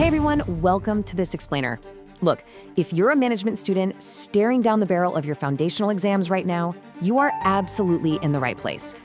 Hey everyone, welcome to This Explainer. Look, if you're a management student staring down the barrel of your foundational exams right now, you are absolutely in the right place.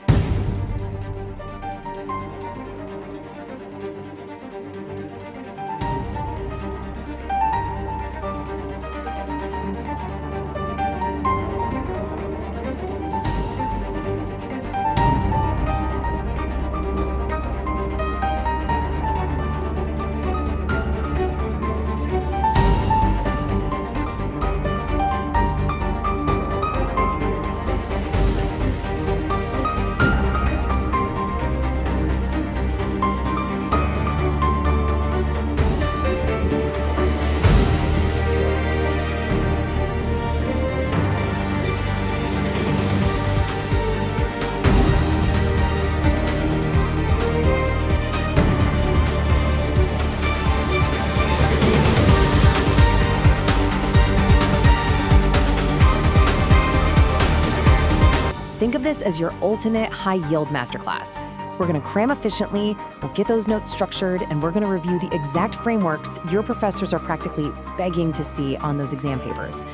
Think of this as your ultimate high-yield masterclass. We're going to cram efficiently, we'll get those notes structured, and we're going to review the exact frameworks your professors are practically begging to see on those exam papers.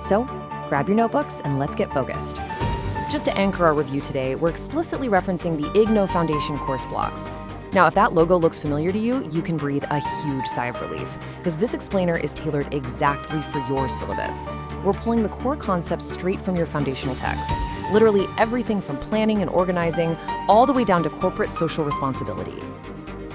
So, grab your notebooks and let's get focused. Just to anchor our review today, we're explicitly referencing the IGNOU Foundation course blocks. Now, if that logo looks familiar to you, you can breathe a huge sigh of relief, because this explainer is tailored exactly for your syllabus. We're pulling the core concepts straight from your foundational texts, literally everything from planning and organizing, all the way down to corporate social responsibility.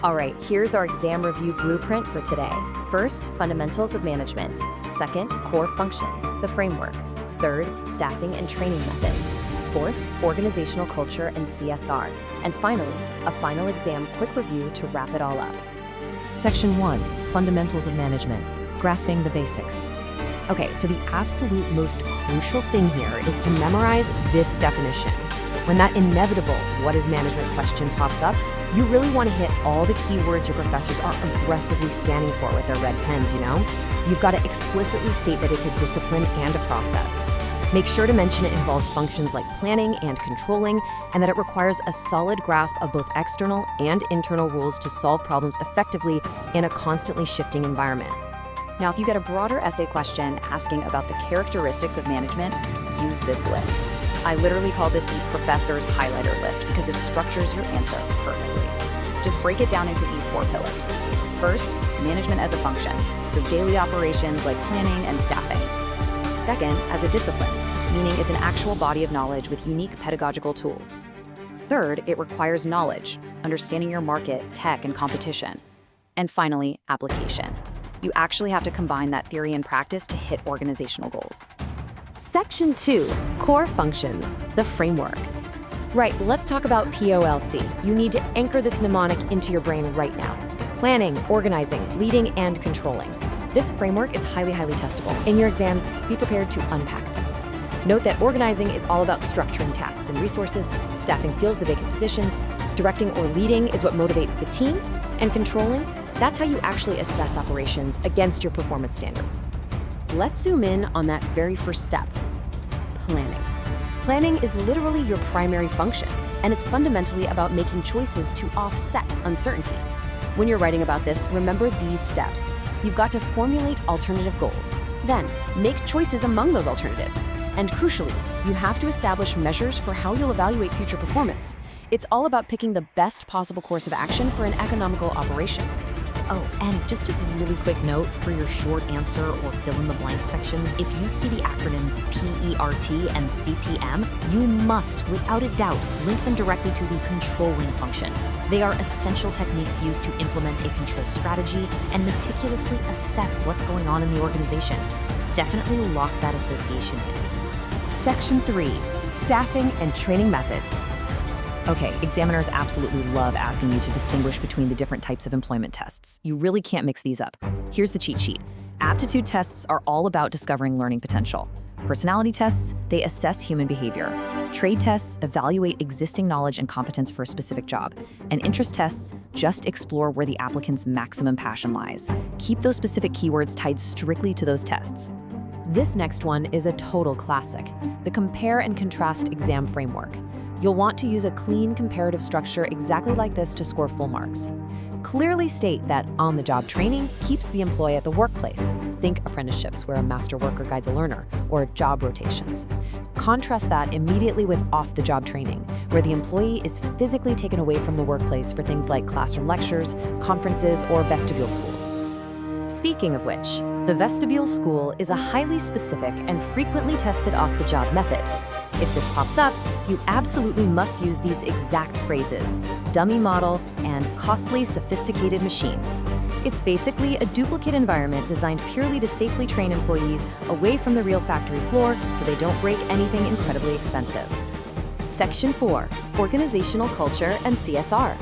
All right, here's our exam review blueprint for today. First, fundamentals of management. Second, core functions, the framework. Third, staffing and training methods. Fourth, organizational culture and CSR. And finally, a final exam quick review to wrap it all up. Section 1, Fundamentals of Management, Grasping the Basics. Okay, so the absolute most crucial thing here is to memorize this definition. When that inevitable "what is management" question pops up, you really want to hit all the keywords your professors are aggressively scanning for with their red pens, you know? You've got to explicitly state that it's a discipline and a process. Make sure to mention it involves functions like planning and controlling, and that it requires a solid grasp of both external and internal rules to solve problems effectively in a constantly shifting environment. Now, if you get a broader essay question asking about the characteristics of management, use this list. I literally call this the professor's highlighter list because it structures your answer perfectly. Just break it down into these 4 pillars. First, management as a function, so daily operations like planning and staffing. Second, as a discipline, meaning it's an actual body of knowledge with unique pedagogical tools. Third, it requires knowledge, understanding your market, tech, and competition. And finally, application. You actually have to combine that theory and practice to hit organizational goals. Section 2, Core Functions, the framework. Right, let's talk about POLC. You need to anchor this mnemonic into your brain right now. Planning, organizing, leading, and controlling. This framework is highly testable. In your exams, be prepared to unpack this. Note that organizing is all about structuring tasks and resources, staffing fills the vacant positions, directing or leading is what motivates the team, and controlling, that's how you actually assess operations against your performance standards. Let's zoom in on that very first step, planning. Planning is literally your primary function, and it's fundamentally about making choices to offset uncertainty. When you're writing about this, remember these steps. You've got to formulate alternative goals. Then, make choices among those alternatives. And crucially, you have to establish measures for how you'll evaluate future performance. It's all about picking the best possible course of action for an economical operation. Oh, and just a really quick note for your short answer or fill-in-the-blank sections, if you see the acronyms PERT and CPM, you must, without a doubt, link them directly to the controlling function. They are essential techniques used to implement a control strategy and meticulously assess what's going on in the organization. Definitely lock that association in. Section 3, Staffing and Training Methods. Okay, examiners absolutely love asking you to distinguish between the different types of employment tests. You really can't mix these up. Here's the cheat sheet. Aptitude tests are all about discovering learning potential. Personality tests, they assess human behavior. Trade tests evaluate existing knowledge and competence for a specific job. And interest tests just explore where the applicant's maximum passion lies. Keep those specific keywords tied strictly to those tests. This next one is a total classic, the Compare and Contrast Exam Framework. You'll want to use a clean comparative structure exactly like this to score full marks. Clearly state that on-the-job training keeps the employee at the workplace. Think apprenticeships where a master worker guides a learner, or job rotations. Contrast that immediately with off-the-job training, where the employee is physically taken away from the workplace for things like classroom lectures, conferences, or vestibule schools. Speaking of which, the vestibule school is a highly specific and frequently tested off-the-job method. If this pops up, you absolutely must use these exact phrases: dummy model and costly sophisticated machines. It's basically a duplicate environment designed purely to safely train employees away from the real factory floor so they don't break anything incredibly expensive. Section 4, Organizational Culture and CSR.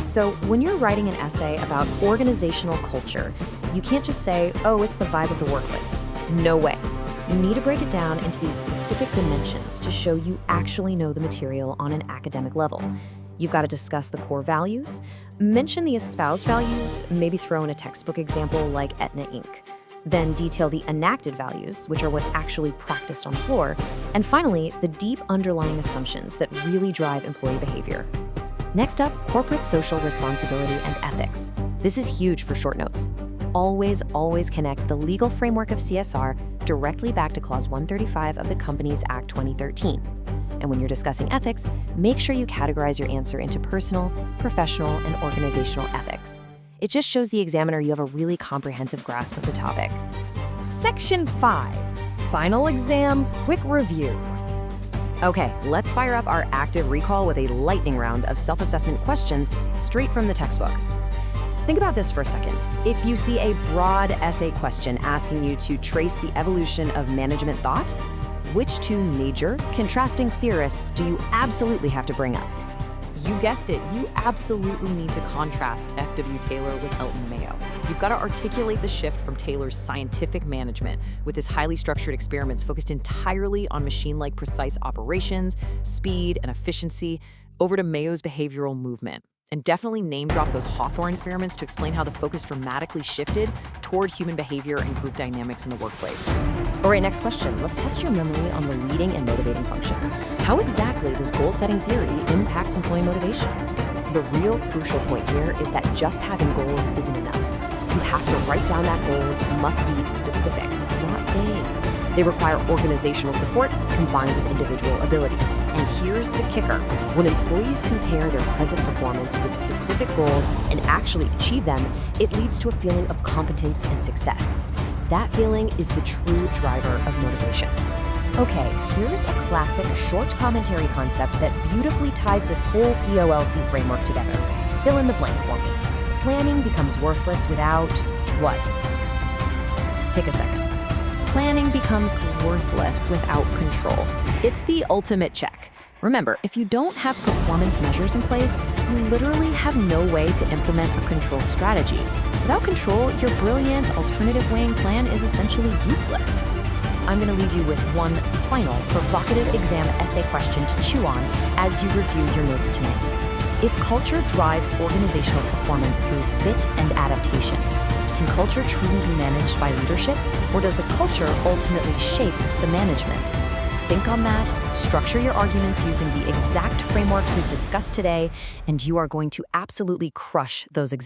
So when you're writing an essay about organizational culture, you can't just say, oh, it's the vibe of the workplace. No way. You need to break it down into these specific dimensions to show you actually know the material on an academic level. You've got to discuss the core values, mention the espoused values, maybe throw in a textbook example like Aetna Inc., then detail the enacted values, which are what's actually practiced on the floor, and finally, the deep underlying assumptions that really drive employee behavior. Next up, corporate social responsibility and ethics. This is huge for short notes. Always connect the legal framework of CSR directly back to Clause 135 of the Companies Act 2013. And when you're discussing ethics, make sure you categorize your answer into personal, professional, and organizational ethics. It just shows the examiner you have a really comprehensive grasp of the topic. Section 5, Final Exam Quick Review. Okay, let's fire up our active recall with a lightning round of self-assessment questions straight from the textbook. Think about this for a second. If you see a broad essay question asking you to trace the evolution of management thought, which two major contrasting theorists do you absolutely have to bring up? You guessed it, you absolutely need to contrast F.W. Taylor with Elton Mayo. You've got to articulate the shift from Taylor's scientific management with his highly structured experiments focused entirely on machine-like precise operations, speed, and efficiency, over to Mayo's behavioral movement. And definitely name drop those Hawthorne experiments to explain how the focus dramatically shifted toward human behavior and group dynamics in the workplace. All right, next question. Let's test your memory on the leading and motivating function. How exactly does goal-setting theory impact employee motivation? The real crucial point here is that just having goals isn't enough. You have to write down that goals must be specific, not vague. They require organizational support combined with individual abilities. And here's the kicker. When employees compare their present performance with specific goals and actually achieve them, it leads to a feeling of competence and success. That feeling is the true driver of motivation. Okay, here's a classic short commentary concept that beautifully ties this whole POLC framework together. Fill in the blank for me. Planning becomes worthless without what? Take a second. Planning becomes worthless without control. It's the ultimate check. Remember, if you don't have performance measures in place, you literally have no way to implement a control strategy. Without control, your brilliant alternative weighing plan is essentially useless. I'm going to leave you with one final provocative exam essay question to chew on as you review your notes tonight. If culture drives organizational performance through fit and adaptation, can culture truly be managed by leadership, or does the culture ultimately shape the management? Think on that, structure your arguments using the exact frameworks we've discussed today, and you are going to absolutely crush those exams.